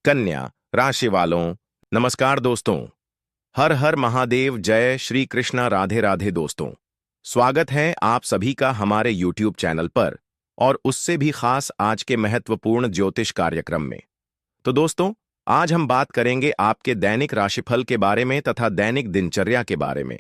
कन्या राशि वालों, नमस्कार दोस्तों। हर हर महादेव, जय श्री कृष्णा, राधे राधे दोस्तों। स्वागत है आप सभी का हमारे YouTube चैनल पर और उससे भी खास आज के महत्वपूर्ण ज्योतिष कार्यक्रम में। तो दोस्तों, आज हम बात करेंगे आपके दैनिक राशिफल के बारे में तथा दैनिक दिनचर्या के बारे में।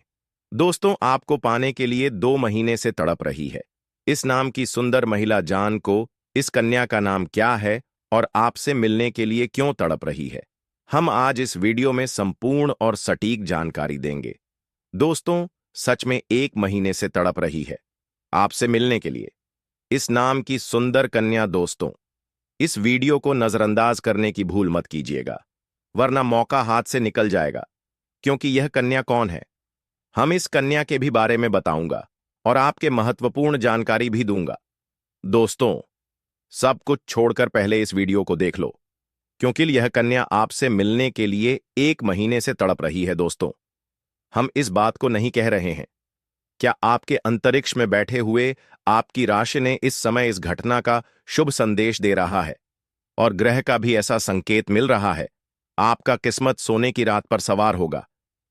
दोस्तों, आपको पाने के लिए 2 महीने से तड़प रही है इस नाम की सुंदर महिला जान को इस कन्या का नाम क्या है और आपसे मिलने के लिए क्यों तड़प रही है, हम आज इस वीडियो में संपूर्ण और सटीक जानकारी देंगे। दोस्तों, सच में 1 महीने से तड़प रही है आपसे मिलने के लिए इस नाम की सुंदर कन्या। दोस्तों, इस वीडियो को नजरअंदाज करने की भूल मत कीजिएगा, वरना मौका हाथ से निकल जाएगा। क्योंकि यह कन्या कौन है, हम इस कन्या के भी बारे में बताऊंगा और आपके महत्वपूर्ण जानकारी भी दूंगा। दोस्तों, सब कुछ छोड़कर पहले इस वीडियो को देख लो, क्योंकि यह कन्या आपसे मिलने के लिए 1 महीने से तड़प रही है। दोस्तों, हम इस बात को नहीं कह रहे हैं। क्या आपके अंतरिक्ष में बैठे हुए आपकी राशि ने इस समय इस घटना का शुभ संदेश दे रहा है और ग्रह का भी ऐसा संकेत मिल रहा है। आपका किस्मत सोने की रात पर सवार होगा।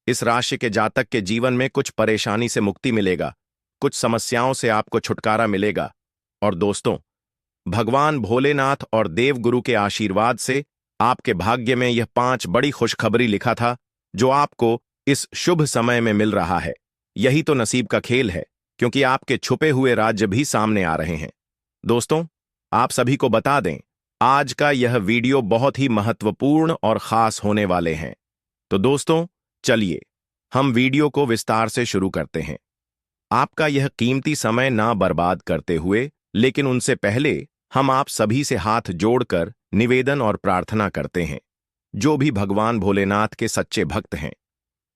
इस राशि के जातक के जीवन में कुछ परेशानी से मुक्ति मिलेगा, कुछ समस्याओं से आपको छुटकारा मिलेगा। और दोस्तों, भगवान भोलेनाथ और देवगुरु के आशीर्वाद से आपके भाग्य में यह 5 बड़ी खुशखबरी लिखा था जो आपको इस शुभ समय में मिल रहा है। यही तो नसीब का खेल है, क्योंकि आपके छुपे हुए राज्य भी सामने आ रहे हैं। दोस्तों, आप सभी को बता दें, आज का यह वीडियो बहुत ही महत्वपूर्ण और खास होने वाले हैं। तो दोस्तों, चलिए हम वीडियो को विस्तार से शुरू करते हैं। आपका यह कीमती समय ना बर्बाद करते हुए, लेकिन उनसे पहले हम आप सभी से हाथ जोड़कर निवेदन और प्रार्थना करते हैं, जो भी भगवान भोलेनाथ के सच्चे भक्त हैं।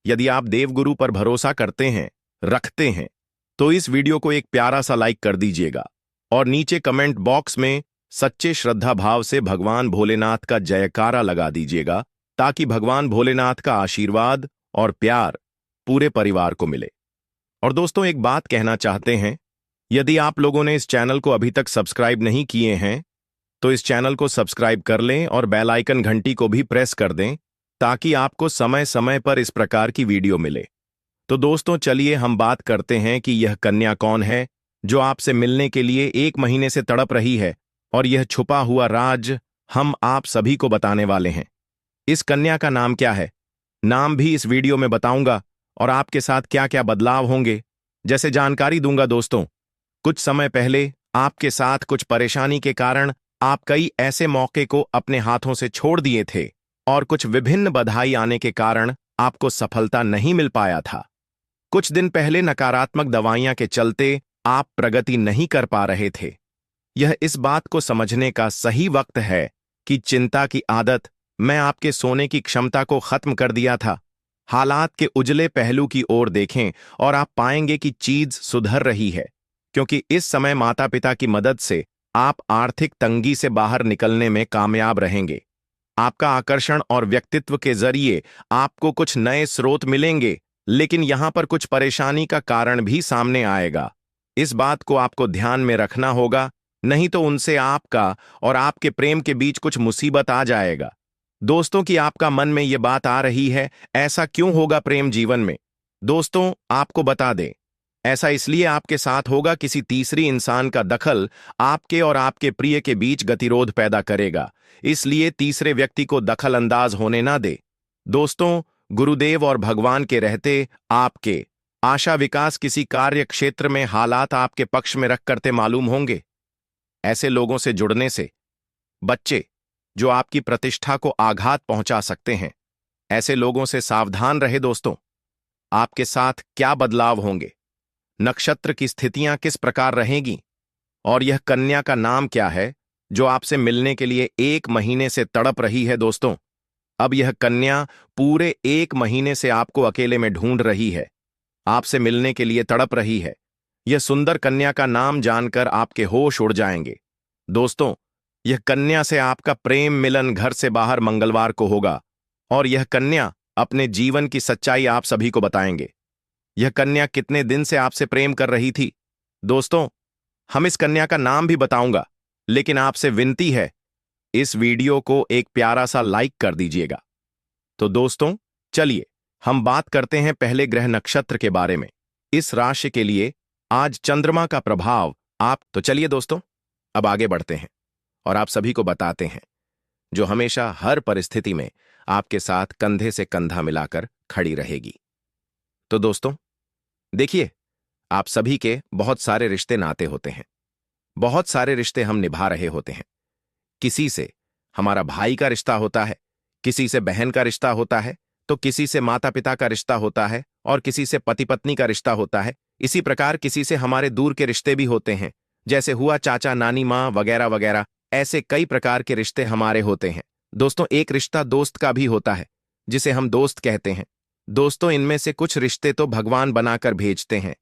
यदि आप देवगुरु पर भरोसा करते हैं, रखते हैं, तो इस वीडियो को एक प्यारा सा लाइक कर दीजिएगा और नीचे कमेंट बॉक्स में सच्चे श्रद्धा भाव से भगवान भोलेनाथ का जयकारा लगा दीजिएगा, ताकि भगवान भोलेनाथ का आशीर्वाद और प्यार पूरे परिवार को मिले। और दोस्तों, एक बात कहना चाहते हैं, यदि आप लोगों ने इस चैनल को अभी तक सब्सक्राइब नहीं किए हैं, तो इस चैनल को सब्सक्राइब कर लें और बेल आइकन घंटी को भी प्रेस कर दें, ताकि आपको समय समय पर इस प्रकार की वीडियो मिले। तो दोस्तों, चलिए हम बात करते हैं कि यह कन्या कौन है जो आपसे मिलने के लिए 1 महीने से तड़प रही है, और यह छुपा हुआ राज हम आप सभी को बताने वाले हैं। इस कन्या का नाम क्या है, नाम भी इस वीडियो में बताऊंगा और आपके साथ क्या क्या बदलाव होंगे, जैसे जानकारी दूंगा। दोस्तों, कुछ समय पहले आपके साथ कुछ परेशानी के कारण आप कई ऐसे मौके को अपने हाथों से छोड़ दिए थे और कुछ विभिन्न बधाई आने के कारण आपको सफलता नहीं मिल पाया था। कुछ दिन पहले नकारात्मक दवाइयां के चलते आप प्रगति नहीं कर पा रहे थे। यह इस बात को समझने का सही वक्त है कि चिंता की आदत मैं आपके सोने की क्षमता को खत्म कर दिया था। हालात के उजले पहलू की ओर देखें और आप पाएंगे कि चीज सुधर रही है, क्योंकि इस समय माता पिता की मदद से आप आर्थिक तंगी से बाहर निकलने में कामयाब रहेंगे। आपका आकर्षण और व्यक्तित्व के जरिए आपको कुछ नए स्रोत मिलेंगे, लेकिन यहां पर कुछ परेशानी का कारण भी सामने आएगा। इस बात को आपको ध्यान में रखना होगा, नहीं तो उनसे आपका और आपके प्रेम के बीच कुछ मुसीबत आ जाएगा। दोस्तों, कि आपका मन में यह बात आ रही है, ऐसा क्यों होगा प्रेम जीवन में? दोस्तों, आपको बता दें, ऐसा इसलिए आपके साथ होगा, किसी तीसरी इंसान का दखल आपके और आपके प्रिय के बीच गतिरोध पैदा करेगा, इसलिए तीसरे व्यक्ति को दखल अंदाज होने ना दे। दोस्तों, गुरुदेव और भगवान के रहते आपके आशा विकास किसी कार्य क्षेत्र में हालात आपके पक्ष में रख करते मालूम होंगे। ऐसे लोगों से जुड़ने से बच्चे जो आपकी प्रतिष्ठा को आघात पहुंचा सकते हैं, ऐसे लोगों से सावधान रहे। दोस्तों, आपके साथ क्या बदलाव होंगे, नक्षत्र की स्थितियां किस प्रकार रहेंगी, और यह कन्या का नाम क्या है जो आपसे मिलने के लिए 1 महीने से तड़प रही है। दोस्तों, अब यह कन्या पूरे 1 महीने से आपको अकेले में ढूंढ रही है, आपसे मिलने के लिए तड़प रही है। यह सुंदर कन्या का नाम जानकर आपके होश उड़ जाएंगे। दोस्तों, यह कन्या से आपका प्रेम मिलन घर से बाहर मंगलवार को होगा, और यह कन्या अपने जीवन की सच्चाई आप सभी को बताएंगे। यह कन्या कितने दिन से आपसे प्रेम कर रही थी? दोस्तों, हम इस कन्या का नाम भी बताऊंगा, लेकिन आपसे विनती है, इस वीडियो को एक प्यारा सा लाइक कर दीजिएगा। तो दोस्तों चलिए हम बात करते हैं पहले ग्रह नक्षत्र के बारे में। इस राशि के लिए आज चंद्रमा का प्रभाव तो चलिए दोस्तों अब आगे बढ़ते हैं और आप सभी को बताते हैं जो हमेशा हर परिस्थिति में आपके साथ कंधे से कंधा मिलाकर खड़ी रहेगी। तो दोस्तों देखिए, आप सभी के बहुत सारे रिश्ते नाते होते हैं, बहुत सारे रिश्ते हम निभा रहे होते हैं। किसी से हमारा भाई का रिश्ता होता है, किसी से बहन का रिश्ता होता है, तो किसी से माता पिता का रिश्ता होता है और किसी से पति पत्नी का रिश्ता होता है। इसी प्रकार किसी से हमारे दूर के रिश्ते भी होते हैं, जैसे हुआ चाचा नानी माँ वगैरह वगैरह। ऐसे कई प्रकार के रिश्ते हमारे होते हैं। दोस्तों एक रिश्ता दोस्त का भी होता है जिसे हम दोस्त कहते हैं। दोस्तों इनमें से कुछ रिश्ते तो भगवान बनाकर भेजते हैं,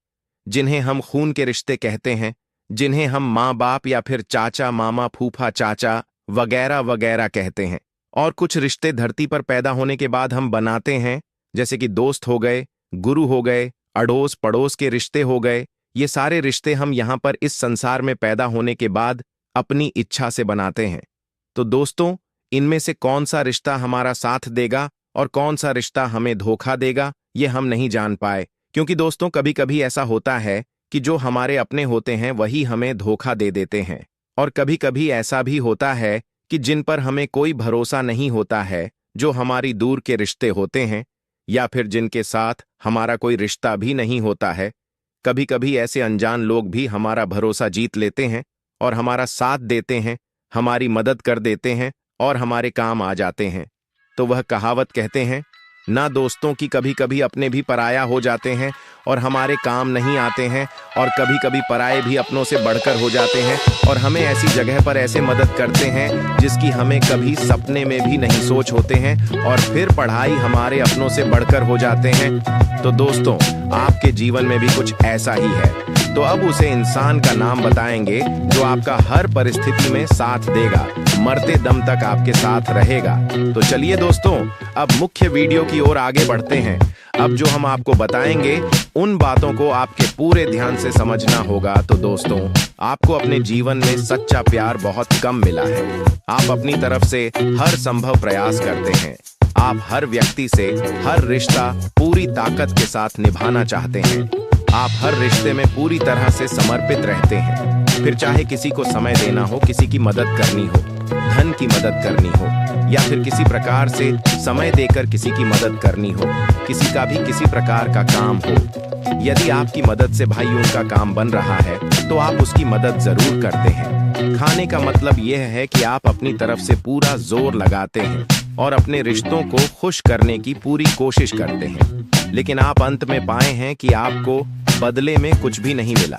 जिन्हें हम खून के रिश्ते कहते हैं, जिन्हें हम माँ बाप या फिर चाचा मामा फूफा चाचा वगैरह वगैरह कहते हैं। और कुछ रिश्ते धरती पर पैदा होने के बाद हम बनाते हैं, जैसे कि दोस्त हो गए, गुरु हो गए, अड़ोस पड़ोस के रिश्ते हो गए। ये सारे रिश्ते हम यहाँ पर इस संसार में पैदा होने के बाद अपनी इच्छा से बनाते हैं। तो दोस्तों इनमें से कौन सा रिश्ता हमारा साथ देगा और कौन सा रिश्ता हमें धोखा देगा, ये हम नहीं जान पाए। क्योंकि दोस्तों कभी कभी ऐसा होता है कि जो हमारे अपने होते हैं वही हमें धोखा दे देते हैं, और कभी कभी ऐसा भी होता है कि जिन पर हमें कोई भरोसा नहीं होता है, जो हमारी दूर के रिश्ते होते हैं या फिर जिनके साथ हमारा कोई रिश्ता भी नहीं होता है, कभी कभी ऐसे अनजान लोग भी हमारा भरोसा जीत लेते हैं और हमारा साथ देते हैं, हमारी मदद कर देते हैं और हमारे काम आ जाते हैं। तो वह कहावत कहते हैं ना, दोस्तों की कभी कभी अपने भी पराया हो जाते हैं और हमारे काम नहीं आते हैं, और कभी कभी पराये भी अपनों से बढ़कर हो जाते हैं और हमें ऐसी जगह पर ऐसे मदद करते हैं जिसकी हमें कभी सपने में भी नहीं सोच होते हैं, और फिर पढ़ाई हमारे अपनों से बढ़कर हो जाते हैं। तो दोस्तों आपके जीवन में भी कुछ ऐसा ही है, तो अब उसे इंसान का नाम बताएंगे जो आपका हर परिस्थिति में साथ देगा, मरते दम तक आपके साथ रहेगा। तो चलिए दोस्तों अब मुख्य वीडियो की ओर आगे बढ़ते हैं। अब जो हम आपको बताएंगे उन बातों को आपके पूरे ध्यान से समझना होगा। तो दोस्तों आपको अपने जीवन में सच्चा प्यार बहुत कम मिला है। आप अपनी तरफ से हर संभव प्रयास करते हैं, आप हर व्यक्ति से हर रिश्ता पूरी ताकत के साथ निभाना चाहते हैं, आप हर रिश्ते में पूरी तरह से समर्पित रहते हैं, फिर चाहे किसी को समय देना हो, किसी की मदद करनी हो, धन की मदद करनी हो, या फिर किसी प्रकार से समय देकर किसी की मदद करनी हो, किसी का भी किसी प्रकार का काम हो। यदि आपकी मदद से भाई उनका काम बन रहा है तो आप उसकी मदद जरूर करते हैं। खाने का मतलब यह है कि आप अपनी तरफ से पूरा जोर लगाते हैं और अपने रिश्तों को खुश करने की पूरी कोशिश करते हैं, लेकिन आप अंत में पाए हैं कि आपको बदले में कुछ भी नहीं मिला।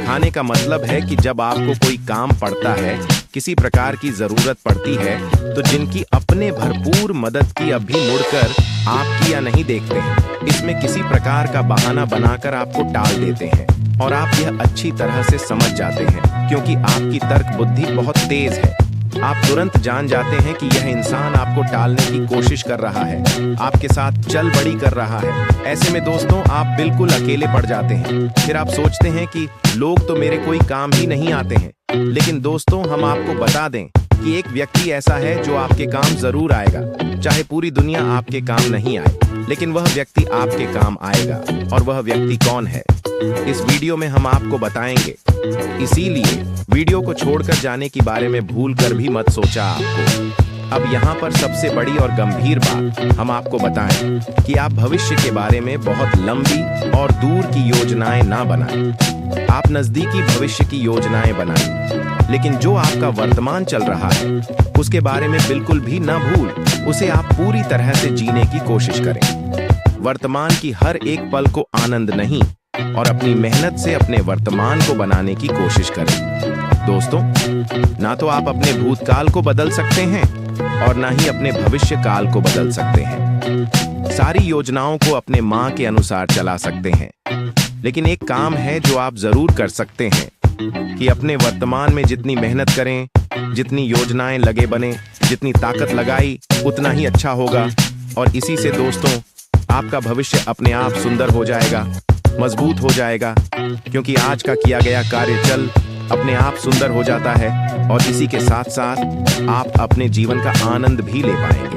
खाने का मतलब है कि जब आपको कोई काम पड़ता है, किसी प्रकार की जरूरत पड़ती है, तो जिनकी अपने भरपूर मदद की अब भी मुड़कर आपकी या नहीं देखते हैं, इसमें किसी प्रकार का बहाना बनाकर आपको टाल देते हैं, और आप यह अच्छी तरह से समझ जाते हैं क्योंकि आपकी तर्क बुद्धि बहुत तेज है। आप तुरंत जान जाते हैं कि यह इंसान आपको टालने की कोशिश कर रहा है, आपके साथ चल बड़ी कर रहा है। ऐसे में दोस्तों आप बिल्कुल अकेले पड़ जाते हैं। फिर आप सोचते हैं कि लोग तो मेरे कोई काम ही नहीं आते हैं। लेकिन दोस्तों हम आपको बता दें कि एक व्यक्ति ऐसा है जो आपके काम जरूर आएगा, चाहे पूरी दुनिया आपके काम नहीं आए, लेकिन वह व्यक्ति आपके काम आएगा। और वह व्यक्ति कौन है, इस वीडियो में हम आपको बताएंगे। इसीलिए वीडियो को छोड़कर जाने के बारे में भूल कर भी मत सोचा आपको। अब यहाँ पर सबसे बड़ी और गंभीर बात हम आपको बताएं कि आप भविष्य के बारे में बहुत लंबी और दूर की योजनाएं ना बनाएं। आप नजदीकी भविष्य की योजनाएं बनाएं, लेकिन जो आपका वर्तमान चल रहा है उसके बारे में बिल्कुल भी ना भूल, उसे आप पूरी तरह से जीने की कोशिश करें। वर्तमान की हर एक पल को आनंद नहीं और अपनी मेहनत से अपने वर्तमान को बनाने की कोशिश करें। दोस्तों ना तो आप अपने भूतकाल को बदल सकते हैं और ना ही अपने भविष्य काल को बदल सकते हैं। सारी योजनाओं को अपने माँ के अनुसार चला सकते हैं, लेकिन एक काम है जो आप जरूर कर सकते हैं कि अपने वर्तमान में जितनी मेहनत करें, जितनी योजनाएं लगे बने, जितनी ताकत लगाई उतना ही अच्छा होगा। और इसी से दोस्तों आपका भविष्य अपने आप सुंदर हो जाएगा, मजबूत हो जाएगा, क्योंकि आज का किया गया कार्य चल अपने आप सुंदर हो जाता है और इसी के साथ साथ आप अपने जीवन का आनंद भी ले पाएंगे।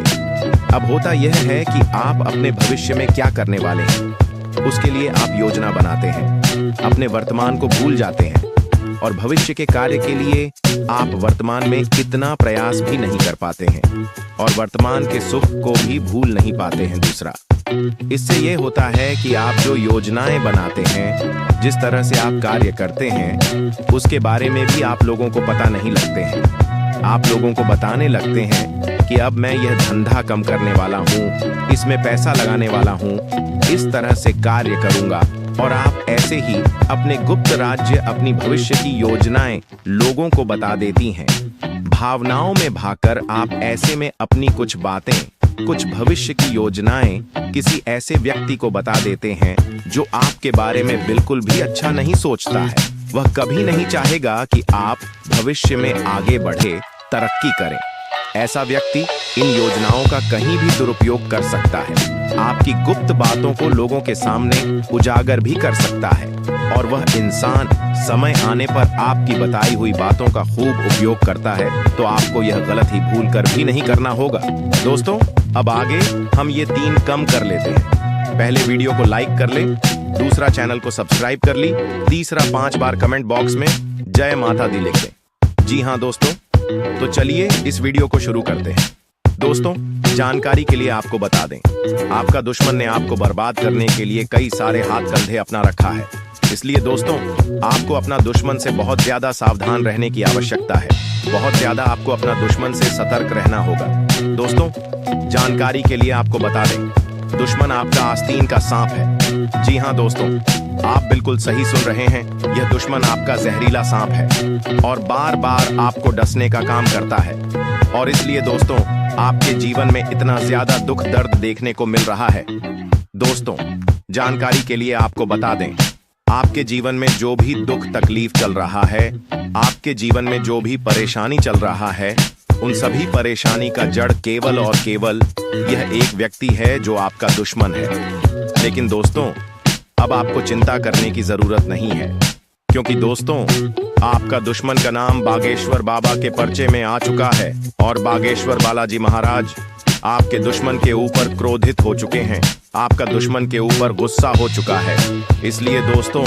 अब होता यह है कि आप अपने भविष्य में क्या करने वाले हैं, उसके लिए आप योजना बनाते हैं, अपने वर्तमान को भूल जाते हैं और भविष्य के कार्य के लिए आप वर्तमान में इतना प्रयास भी नहीं कर पाते हैं और वर्तमान के सुख को भी भूल नहीं पाते हैं। दूसरा, इससे यह होता है कि आप जो योजनाएं बनाते हैं, जिस तरह से आप कार्य करते हैं, उसके बारे में भी आप लोगों को पता नहीं लगते हैं। आप लोगों को बताने लगते हैं कि अब मैं यह धंधा कम करने वाला हूँ, इसमें पैसा लगाने वाला हूँ, इस तरह से कार्य करूंगा और आप ऐसे ही अपने गुप्त राज्य, अपनी भविष्य की योजनाएं लोगों को बता देती हैं। भावनाओं में भागकर आप ऐसे में अपनी कुछ बातें, कुछ भविष्य की योजनाएं किसी ऐसे व्यक्ति को बता देते हैं जो आपके बारे में बिल्कुल भी अच्छा नहीं सोचता है। वह कभी नहीं चाहेगा कि आप भविष्य में आगे बढ़े, तरक्की करें। ऐसा व्यक्ति इन योजनाओं का कहीं भी दुरुपयोग कर सकता है, आपकी गुप्त बातों को लोगों के सामने उजागर भी कर सकता है और वह इंसान समय आने पर आपकी बताई हुई बातों का खूब उपयोग करता है। तो आपको यह गलत ही भूल कर भी नहीं करना होगा। दोस्तों, अब आगे हम ये 3 कम कर लेते हैं। पहले वीडियो को लाइक कर ले, दूसरा चैनल को सब्सक्राइब कर ली, तीसरा 5 बार कमेंट बॉक्स में जय माता दी लिख दें। जी हाँ दोस्तों, तो चलिए इस वीडियो को शुरू करते हैं। दोस्तों, जानकारी के लिए आपको बता दें, आपका दुश्मन ने आपको बर्बाद करने के लिए कई सारे हाथ कंधे अपना रखा है। इसलिए दोस्तों, आपको अपना दुश्मन से बहुत ज्यादा सावधान रहने की आवश्यकता है। बहुत ज्यादा आपको अपना दुश्मन से सतर्क रहना होगा। दोस्तों, जानकारी के लिए आपको बता दें, दुश्मन आपका आस्तीन का सांप है। जी हाँ दोस्तों, आप बिल्कुल सही सुन रहे हैं, यह दुश्मन आपका जहरीला सांप है और बार बार आपको डसने का काम करता है। और इसलिए दोस्तों, आपके जीवन में इतना ज्यादा दुख दर्द देखने को मिल रहा है। दोस्तों, जानकारी के लिए आपको बता दें, आपके जीवन में जो भी दुख तकलीफ चल रहा है, आपके जीवन में जो भी परेशानी चल रहा है, उन सभी परेशानी का जड़ केवल और केवल यह एक व्यक्ति है जो आपका दुश्मन है। लेकिन दोस्तों, अब आपको चिंता करने की जरूरत नहीं है, क्योंकि दोस्तों, आपका दुश्मन का नाम बागेश्वर बाबा के पर्चे में आ चुका है और बागेश्वर बालाजी महाराज आपके दुश्मन के ऊपर क्रोधित हो चुके हैं, आपका दुश्मन के ऊपर गुस्सा हो चुका है। इसलिए दोस्तों,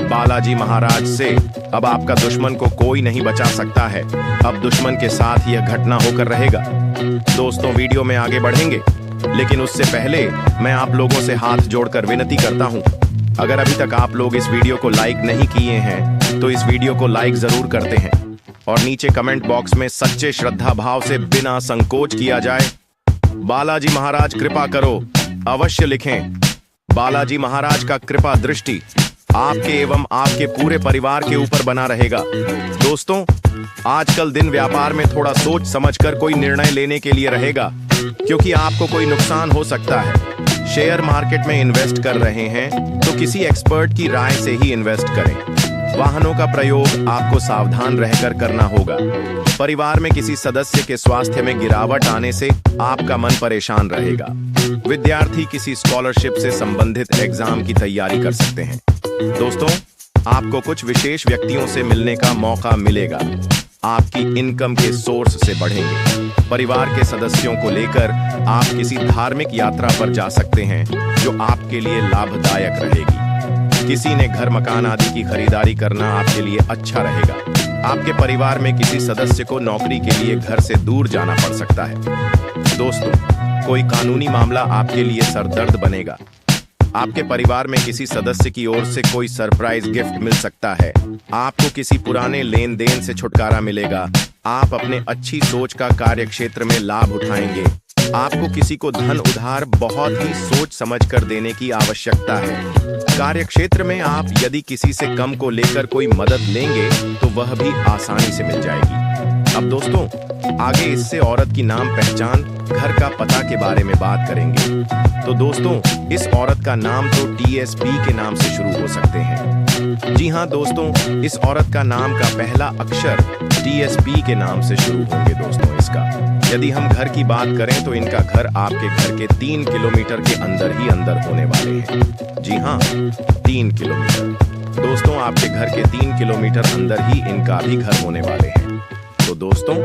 बालाजी महाराज से अब आपका दुश्मन को कोई नहीं बचा सकता है। अब दुश्मन के साथ यह घटना होकर रहेगा। दोस्तों, वीडियो में आगे बढ़ेंगे, लेकिन उससे पहले मैं आप लोगों से हाथ जोड़कर विनती करता हूं, अगर अभी तक आप लोग इस वीडियो को लाइक नहीं किए हैं तो इस वीडियो को लाइक जरूर करते हैं और नीचे कमेंट बॉक्स में सच्चे श्रद्धा भाव से बिना संकोच किया जाए, बालाजी महाराज कृपा करो, अवश्य लिखें। बालाजी महाराज का कृपा दृष्टि आपके एवं आपके पूरे परिवार के ऊपर बना रहेगा। दोस्तों, आजकल दिन व्यापार में थोड़ा सोच समझकर कोई निर्णय लेने के लिए रहेगा, क्योंकि आपको कोई नुकसान हो सकता है। शेयर मार्केट में इन्वेस्ट कर रहे हैं तो किसी एक्सपर्ट की राय से ही इन्वेस्ट करें। वाहनों का प्रयोग आपको सावधान रहकर करना होगा। परिवार में किसी सदस्य के स्वास्थ्य में गिरावट आने से आपका मन परेशान रहेगा। विद्यार्थी किसी स्कॉलरशिप से संबंधित एग्जाम की तैयारी कर सकते हैं। दोस्तों, आपको कुछ विशेष व्यक्तियों से मिलने का मौका मिलेगा। आपकी इनकम के सोर्स से बढ़ेंगे। परिवार के सदस्यों को लेकर आप किसी धार्मिक यात्रा पर जा सकते हैं जो आपके लिए लाभदायक रहेगी। किसी ने घर मकान आदि की खरीदारी करना आपके लिए अच्छा रहेगा। आपके परिवार में किसी सदस्य को नौकरी के लिए घर से दूर जाना पड़ सकता है। दोस्तों, कोई कानूनी मामला आपके लिए सरदर्द बनेगा। आपके परिवार में किसी सदस्य की ओर से कोई सरप्राइज गिफ्ट मिल सकता है। आपको किसी पुराने लेन देन से छुटकारा मिलेगा। आप अपने अच्छी सोच का कार्य क्षेत्र में लाभ उठाएंगे। आपको किसी को धन उधार बहुत ही सोच समझकर देने की आवश्यकता है। कार्य क्षेत्र में आप यदि किसी से कम को लेकर कोई मदद लेंगे तो वह भी आसानी से मिल जाएगी। अब दोस्तों, आगे इससे औरत की नाम पहचान, घर का पता के बारे में बात करेंगे। तो दोस्तों, इस औरत का नाम तो TSP के नाम से शुरू हो सकते हैं। जी हाँ दोस्तों, इस औरत का नाम का पहला अक्षर TSP के नाम से शुरू होंगे। दोस्तों, इसका यदि हम घर की बात करें तो इनका घर आपके घर के 3 किलोमीटर के अंदर ही अंदर होने वाले हैं। जी हाँ, 3 किलोमीटर। दोस्तों आपके घर के 3 किलोमीटर अंदर ही इनका भी घर होने वाले हैं। तो दोस्तों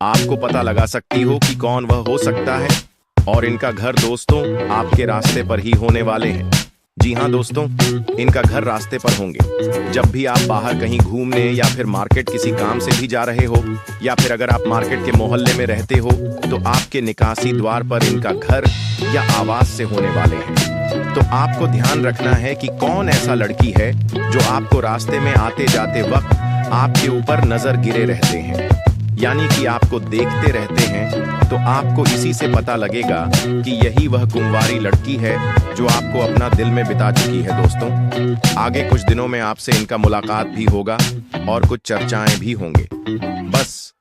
आपको पता लगा सकती हो कि कौन वह हो सकता है, और इनका घर दोस्तों आपके रास्ते पर ही होने वाले हैं। जी हाँ दोस्तों, इनका घर रास्ते पर होंगे। जब भी आप बाहर कहीं घूमने या फिर मार्केट किसी काम से भी जा रहे हो, या फिर अगर आप मार्केट के मोहल्ले में रहते हो, तो आपके निकासी द्वार पर इनका घर या आवास से होने वाले हैं। तो आपको ध्यान रखना है कि कौन ऐसा लड़की है जो आपको रास्ते में आते जाते वक्त आपके ऊपर नजर गिरे रहते हैं, यानी कि आपको देखते रहते हैं। तो आपको इसी से पता लगेगा कि यही वह कुंवारी लड़की है जो आपको अपना दिल में बिता चुकी है। दोस्तों आगे कुछ दिनों में आपसे इनका मुलाकात भी होगा और कुछ चर्चाएं भी होंगे। बस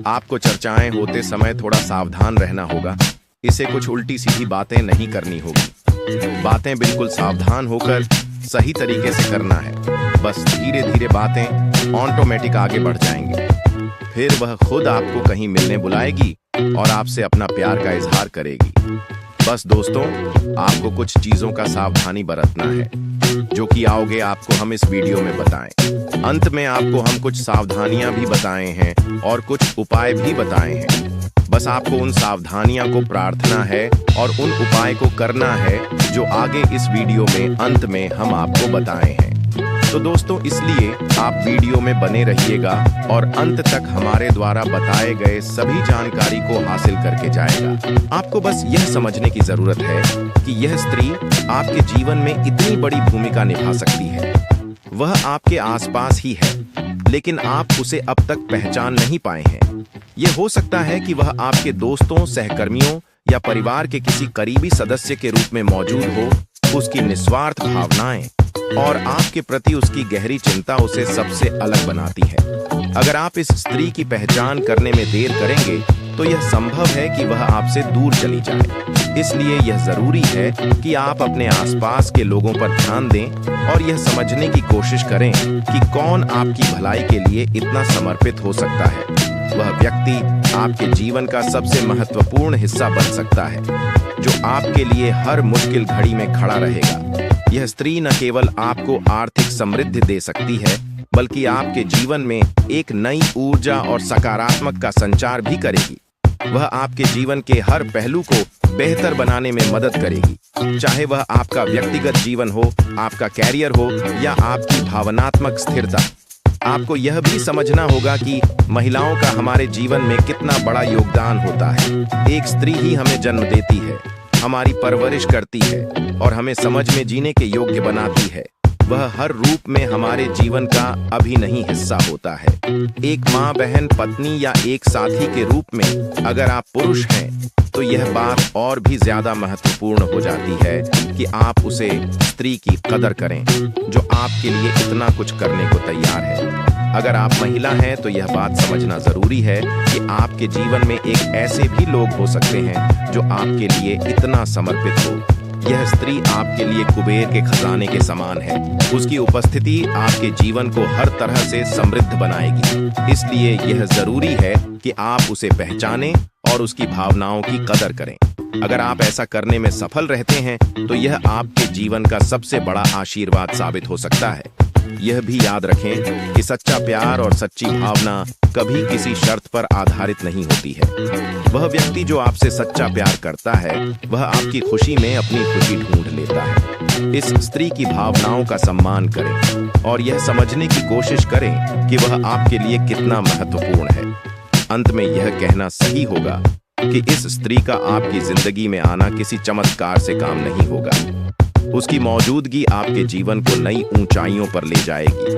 आपको चर्चाएं होते समय थोड़ा सावधान रहना होगा। इसे कुछ उल्टी सीधी बातें नहीं करनी होगी। बातें बिल्कुल सावधान होकर सही तरीके से करना है। बस धीरे धीरे बातें ऑटोमेटिक आगे बढ़ जाएंगी। फिर वह खुद आपको कहीं मिलने बुलाएगी और आपसे अपना प्यार का इजहार करेगी। बस दोस्तों आपको कुछ चीजों का सावधानी बरतना है, जो कि आओगे आपको हम इस वीडियो में बताएं। अंत में आपको हम कुछ सावधानियां भी बताए हैं और कुछ उपाय भी बताए हैं। बस आपको उन सावधानियां को प्रार्थना है और उन उपाय को करना है जो आगे इस वीडियो में अंत में हम आपको बताए हैं। तो दोस्तों इसलिए आप वीडियो में बने रहिएगा और अंत तक हमारे द्वारा बताए गए सभी जानकारी को हासिल करके जाएगा। आपको बस यह समझने की जरूरत है कि यह स्त्री आपके जीवन में इतनी बड़ी भूमिका निभा सकती है। वह आपके आसपास ही है, लेकिन आप उसे अब तक पहचान नहीं पाए हैं। यह हो सकता है कि वह आपके दोस्तों, सहकर्मियों या परिवार के किसी करीबी सदस्य के रूप में मौजूद हो। उसकी निस्वार्थ भावनाएं और आपके प्रति उसकी गहरी चिंता उसे सबसे अलग बनाती है। अगर आप इस स्त्री की पहचान करने में देर करेंगे तो यह संभव है कि वह आपसे दूर चली जाए। इसलिए यह जरूरी है कि आप अपने आसपास के लोगों पर ध्यान दें और यह समझने की कोशिश करें कि कौन आपकी भलाई के लिए इतना समर्पित हो सकता है। वह व्यक्ति आपके जीवन का सबसे महत्वपूर्ण हिस्सा बन सकता है, जो आपके लिए हर मुश्किल घड़ी में खड़ा रहेगा। यह स्त्री न केवल आपको आर्थिक समृद्धि दे सकती है, बल्कि आपके जीवन में एक नई ऊर्जा और सकारात्मक का संचार भी करेगी। वह आपके जीवन के हर पहलू को बेहतर बनाने में मदद करेगी, चाहे वह आपका व्यक्तिगत जीवन हो, आपका कैरियर हो या आपकी भावनात्मक स्थिरता। आपको यह भी समझना होगा कि महिलाओं का हमारे जीवन में कितना बड़ा योगदान होता है। एक स्त्री ही हमें जन्म देती है, हमारी परवरिश करती है और हमें समझ में जीने के योग्य बनाती है। वह हर रूप में हमारे जीवन का अभिन्न हिस्सा होता है। एक माँ, बहन, पत्नी या एक साथी के रूप में अगर आप पुरुष हैं तो यह बात और भी ज्यादा महत्वपूर्ण हो जाती है कि आप उसे स्त्री की कदर करें जो आपके लिए इतना कुछ करने को तैयार है। अगर आप महिला हैं तो यह बात समझना जरूरी है कि आपके जीवन में एक ऐसे भी लोग हो सकते हैं जो आपके लिए इतना समर्पित हो। यह स्त्री आपके लिए कुबेर के खजाने के समान है। उसकी उपस्थिति आपके जीवन को हर तरह से समृद्ध बनाएगी। इसलिए यह जरूरी है कि आप उसे पहचानें और उसकी भावनाओं की कदर करें। अगर आप ऐसा करने में सफल रहते हैं तो यह आपके जीवन का सबसे बड़ा आशीर्वाद साबित हो सकता है। यह भी याद रखें कि सच्चा प्यार और सच्ची भावना कभी किसी शर्त पर आधारित नहीं होती है। वह व्यक्ति जो आपसे सच्चा प्यार करता है, वह आपकी खुशी में अपनी खुशी ढूंढ लेता है। इस स्त्री की भावनाओं का सम्मान करें और यह समझने की कोशिश करें कि वह आपके लिए कितना महत्वपूर्ण है। अंत में यह कहना सही होगा कि इस स्त्री का आपकी जिंदगी में आना किसी चमत्कार से काम नहीं होगा। उसकी मौजूदगी आपके जीवन को नई ऊंचाइयों पर ले जाएगी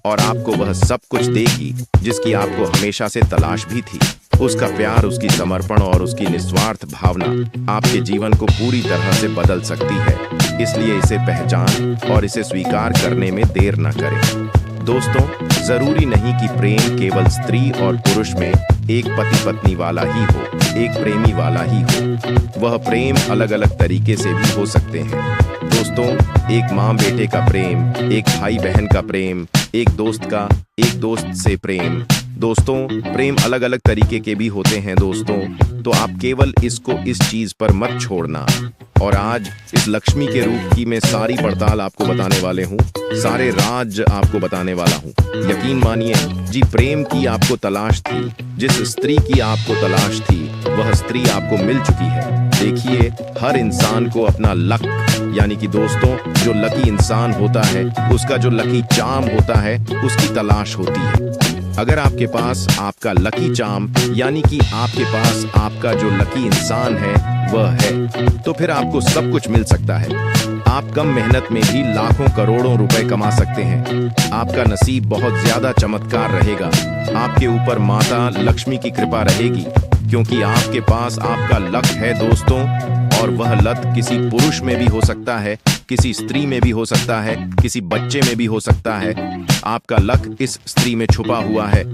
और आपको वह सब कुछ देगी जिसकी आपको हमेशा से तलाश भी थी। उसका प्यार, उसकी समर्पण और उसकी निस्वार्थ भावना आपके जीवन को पूरी तरह से बदल सकती है। इसलिए इसे पहचान और इसे स्वीकार करने में देर न करें। दोस्तों, जरूरी नहीं कि प्रेम केवल स्त्री और पुरुष में एक पति पत्नी वाला ही हो, एक प्रेमी वाला ही हो। वह प्रेम अलग अलग तरीके से भी हो सकते हैं। दोस्तों, एक माँ बेटे का प्रेम, एक भाई बहन का प्रेम, एक दोस्त से प्रेम। दोस्तों, प्रेम अलग अलग तरीके के भी होते हैं दोस्तों। तो आप केवल इसको इस चीज पर मत छोड़ना और आज इस लक्ष्मी के रूप की मैं सारी पड़ताल आपको बताने वाले हूँ, सारे राज आपको बताने वाला हूँ। यकीन मानिए जी, प्रेम की आपको तलाश थी, जिस स्त्री की आपको तलाश थी वह स्त्री आपको मिल चुकी है। देखिए, हर इंसान को अपना लक यानी कि दोस्तों जो लकी इंसान होता है, उसका जो लकी चार्म होता है, उसकी तलाश होती है। अगर आपके पास आपका लकी चार्म यानी कि आपके पास आपका जो लकी इंसान है वह है, तो फिर आपको सब कुछ मिल सकता है। आप कम मेहनत में भी लाखों करोड़ों रुपए कमा सकते हैं। आपका नसीब बहुत ज्यादा चमत्कार रहेगा। आपके ऊपर माता लक्ष्मी की कृपा रहेगी, क्योंकि आपके पास आपका लक है दोस्तों। और वह लत किसी पुरुष में भी हो सकता है, किसी स्त्री में भी हो सकता है, किसी बच्चे में भी हो सकता है। आपका लक इस स्त्री में छुपा हुआ है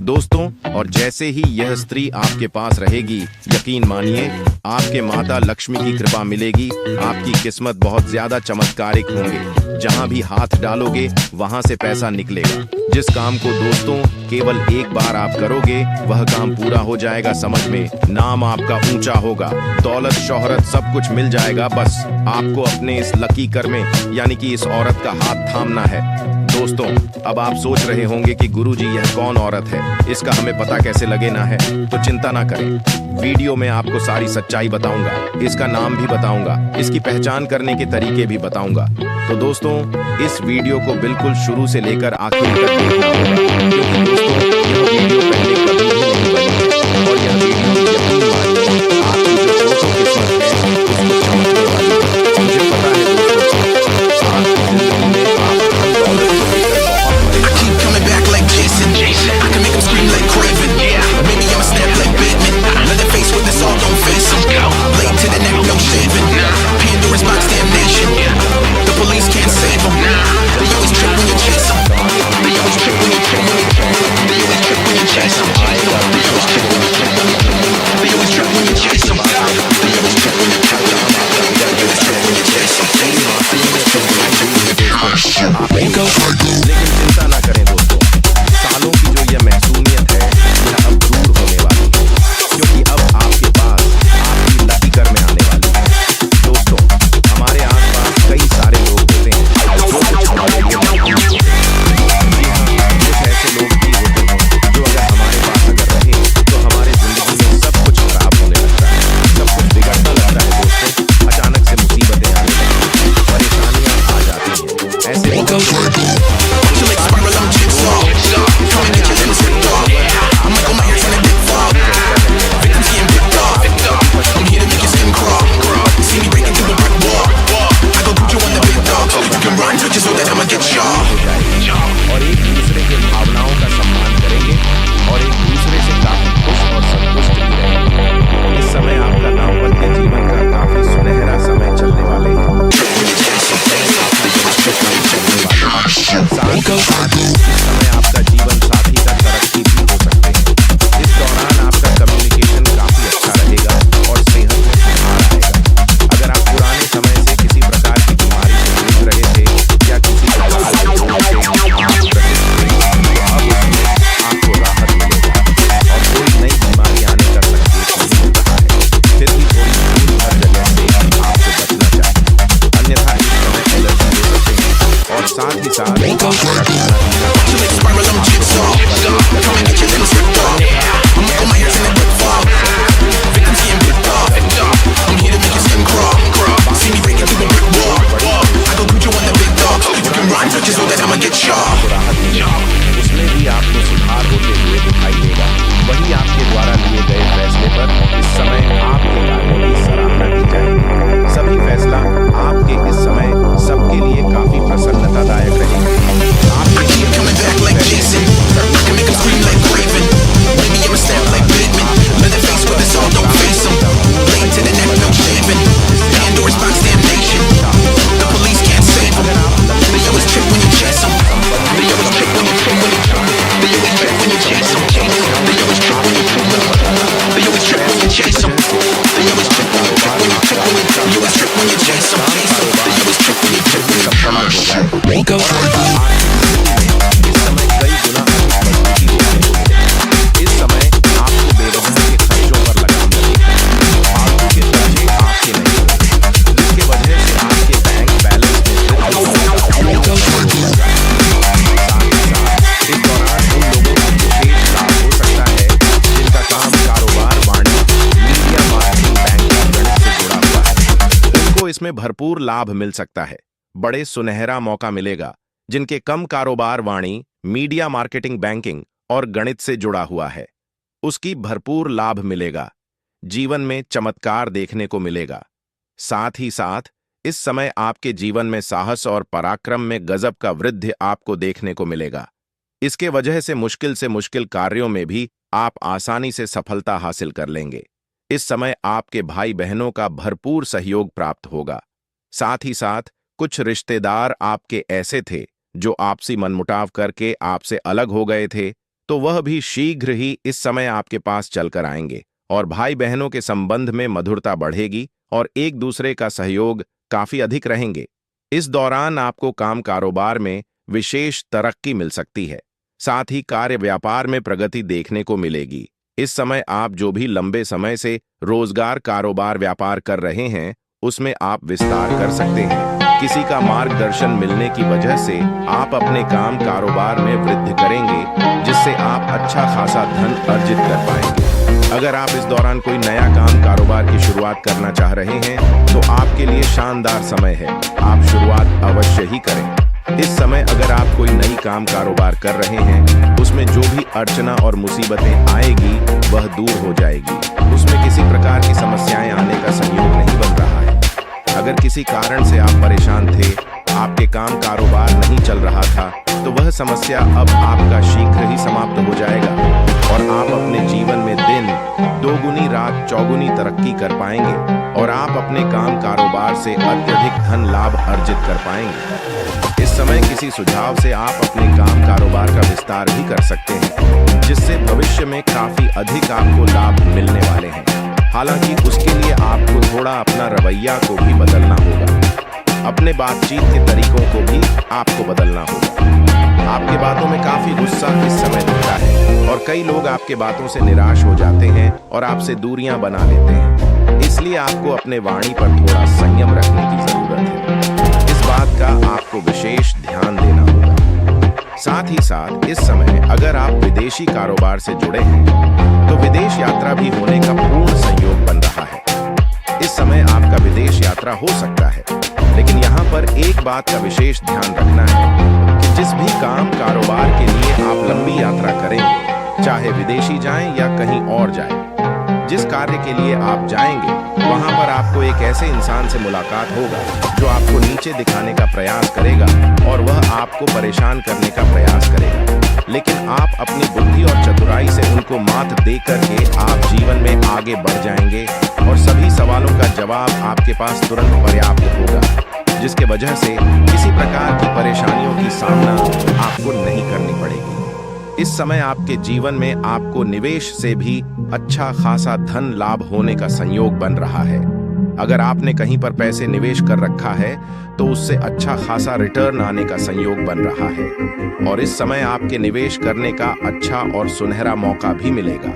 दोस्तों। और जैसे ही यह स्त्री आपके पास रहेगी, यकीन मानिए आपके माता लक्ष्मी की कृपा मिलेगी। आपकी किस्मत बहुत ज्यादा चमत्कारिक होंगे। जहां भी हाथ डालोगे वहां से पैसा निकलेगा। जिस काम को दोस्तों केवल एक बार आप करोगे, वह काम पूरा हो जाएगा। समझ में, नाम आपका ऊंचा होगा, दौलत शोहरत सब कुछ मिल जाएगा। बस आपको अपने इस लकी कर में यानी कि इस औरत का हाथ थामना है दोस्तों। अब आप सोच रहे होंगे कि गुरुजी यह कौन औरत है, इसका हमें पता कैसे लगे ना है। तो चिंता ना करें, वीडियो में आपको सारी सच्चाई बताऊंगा, इसका नाम भी बताऊंगा, इसकी पहचान करने के तरीके भी बताऊंगा। तो दोस्तों इस वीडियो को बिल्कुल शुरू से लेकर आखिर तक देखना होगा, क्योंकि दोस्तों यह वीडियो पहले कभी भी नहीं बनी है। और यह वीडियो यकीन मानिए आपकी जो दोस्तों किस्मत है उसको समझने वाली है। मुझे पता है दोस्तों, आपकी जिंदगी में आप दौलत को लेकर बहुत Keep coming back like Jason. I can make 'em scream like Craven. Maybe I'ma snap like Batman. Leatherface with this all don't face 'em. Blade to the neck, no shaving. Pandora's box, damnation. The police can't save 'em. They always trip when you chase 'em. They always trip when you trip when you They always trip when you chase 'em. They always trip when you trip when you They always trip when you chase 'em. They always trip when you trip when you They always trip when you chase 'em. They always trip when you लेकिन चिंता ना करें दोस्तों, सालों की जो यह महसूमियत है यह अब दूर होने वाली है, क्योंकि अब आपके पास आपकी लकी कर में आने वाली है। दोस्तों हमारे आसपास कई सारे लोग होते हैं जो कुछ हमारे लिए नहीं होते। जी हाँ, कुछ ऐसे लोग भी होते हैं जो अगर हमारे पास अगर रहे तो हमारे जिंदगी में सब कुछ खराब होने लगता है, सब कुछ बिगड़ने लगता है दोस्तों। अचानक से मुसीबतें आने लगती हैं, परेशानियां आ जाती हैं। ऐसे और एक दूसरे के भावनाओं का सम्मान करेंगे और एक दूसरे से काफी खुश और संतुष्ट भी रहेंगे। इस समय आपका दाम्पत्य जीवन का काफी सुनहरा समय चलने वाले हैं। इस समय आपका जीवन साथी का तरक्की भी हो सकते हैं। इस दौरान आपका कम्युनिकेशन काफी अच्छा रहेगा और सेहत में सुधार आएगा। अगर आप पुराने समय से किसी प्रकार की बीमारी से जूझ रहे थे या किसी प्रकार के रोग से आप ग्रसित थे, तो अब उसमें आपको राहत मिलेगा और कोई नई बीमारी आने का संकेत नहीं मिल रहा है। फिर भी थोड़ी दूर हर जगह से आपको बचना चाहिए, अन्यथा इस समय एलर्जी हो सकते हैं। और साथ ही साथ उसमें भी आपको सुधार होते हुए दिखाई देगा। वही आपके द्वारा लिए गए फैसले पर इस समय आपके कार्यों की सराहना की जाएगी। सभी फैसला आपके इस समय सबके लिए काफी प्रसन्नतादायक रहेंगे। आपके आपको इसमें भरपूर लाभ मिल सकता है। बड़े सुनहरा मौका मिलेगा। जिनके कम कारोबार वाणी, मीडिया मार्केटिंग, बैंकिंग और गणित से जुड़ा हुआ है, उसकी भरपूर लाभ मिलेगा। जीवन में चमत्कार देखने को मिलेगा। साथ ही साथ इस समय आपके जीवन में साहस और पराक्रम में गजब का वृद्धि आपको देखने को मिलेगा। इसके वजह से मुश्किल कार्यों में भी आप आसानी से सफलता हासिल कर लेंगे। इस समय आपके भाई बहनों का भरपूर सहयोग प्राप्त होगा। साथ ही साथ कुछ रिश्तेदार आपके ऐसे थे जो आपसी मनमुटाव करके आपसे अलग हो गए थे, तो वह भी शीघ्र ही इस समय आपके पास चलकर आएंगे और भाई बहनों के संबंध में मधुरता बढ़ेगी और एक दूसरे का सहयोग काफी अधिक रहेंगे। इस दौरान आपको काम कारोबार में विशेष तरक्की मिल सकती है। साथ ही कार्य व्यापार में प्रगति देखने को मिलेगी। इस समय आप जो भी लंबे समय से रोजगार, कारोबार, व्यापार कर रहे हैं, उसमें आप विस्तार कर सकते हैं। किसी का मार्गदर्शन मिलने की वजह से आप अपने काम कारोबार में वृद्धि करेंगे, जिससे आप अच्छा खासा धन अर्जित कर पाएंगे। अगर आप इस दौरान कोई नया काम कारोबार की शुरुआत करना चाह रहे हैं, तो आपके लिए शानदार समय है। आप शुरुआत अवश्य ही करें। इस समय अगर आप कोई नई काम कारोबार कर रहे हैं, उसमें जो भी अड़चना और मुसीबतें आएगी वह दूर हो जाएगी। उसमें किसी प्रकार की समस्याएं आने का संयोग नहीं बन रहा है। अगर किसी कारण से आप परेशान थे, आपके काम कारोबार नहीं चल रहा था, तो वह समस्या अब आपका शीघ्र ही समाप्त हो जाएगा और आप अपने जीवन में दिन दोगुनी रात चौगुनी तरक्की कर पाएंगे और आप अपने काम कारोबार से अत्यधिक धन लाभ अर्जित कर पाएंगे। इस समय किसी सुझाव से आप अपने काम कारोबार का विस्तार भी कर सकते हैं, जिससे भविष्य में काफी अधिक आपको लाभ मिलने वाले हैं। हालांकि उसके लिए आपको थोड़ा अपना रवैया को भी बदलना होगा। अपने बातचीत के तरीकों को भी आपको बदलना होगा। आपके बातों में काफी गुस्सा इस समय दिखता है और कई लोग आपके बातों से निराश हो जाते हैं और आपसे दूरियां बना लेते हैं। इसलिए आपको अपने वाणी पर थोड़ा संयम रखने की जरूरत है। इस बात का आपको विशेष ध्यान देना होगा। साथ ही साथ इस समय अगर आप विदेशी कारोबार से जुड़े हैं, तो विदेश यात्रा भी होने का पूर्ण संयोग बन रहा है। इस समय आपका विदेश यात्रा हो सकता है, लेकिन यहाँ पर एक बात का विशेष ध्यान रखना है कि जिस भी काम कारोबार के लिए आप लंबी यात्रा करेंगे, चाहे विदेशी जाएं या कहीं और जाएं, जिस कार्य के लिए आप जाएंगे वहां पर आपको एक ऐसे इंसान से मुलाकात होगा जो आपको नीचे दिखाने का प्रयास करेगा और वह आपको परेशान करने का प्रयास करेगा। लेकिन आप अपनी बुद्धि और चतुराई से उनको मात दे करके आप जीवन में आगे बढ़ जाएंगे और सभी सवालों का जवाब आपके पास तुरंत पर्याप्त होगा, जिसके वजह से किसी प्रकार की परेशानियों की सामना आपको नहीं करनी पड़ेगी। इस समय आपके जीवन में आपको निवेश से भी अच्छा खासा धन लाभ होने का संयोग बन रहा है। अगर आपने कहीं पर पैसे निवेश कर रखा है, तो उससे अच्छा खासा रिटर्न आने का संयोग बन रहा है और इस समय आपके निवेश करने का अच्छा और सुनहरा मौका भी मिलेगा।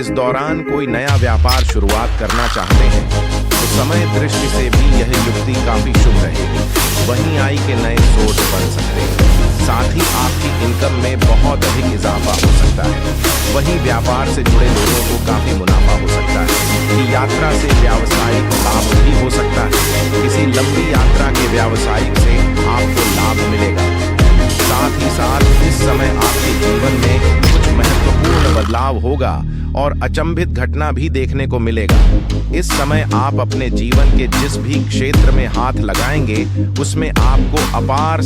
इस दौरान कोई नया व्यापार शुरुआत करना चाहते हैं, तो समय दृष्टि से भी यह युक्ति काफी शुभ रहेगी। वहीं आय के नए सोर्स बन सकते हैं। साथ ही आपकी इनकम में बहुत अधिक इजाफा हो सकता है। वहीं व्यापार से जुड़े लोगों को काफी मुनाफा हो सकता है कि यात्रा से व्यावसायिक लाभ भी हो सकता है। किसी लंबी यात्रा के व्यावसायिक से आपको लाभ मिलेगा। साथ ही साथ इस समय आपके जीवन में कुछ महत्वपूर्ण बदलाव होगा और अचंभित घटना भी देखने को मिलेगा। इस समय आप अपने जीवन के जिस भी क्षेत्र में हाथ लगाएंगे, उसमें आपको अपार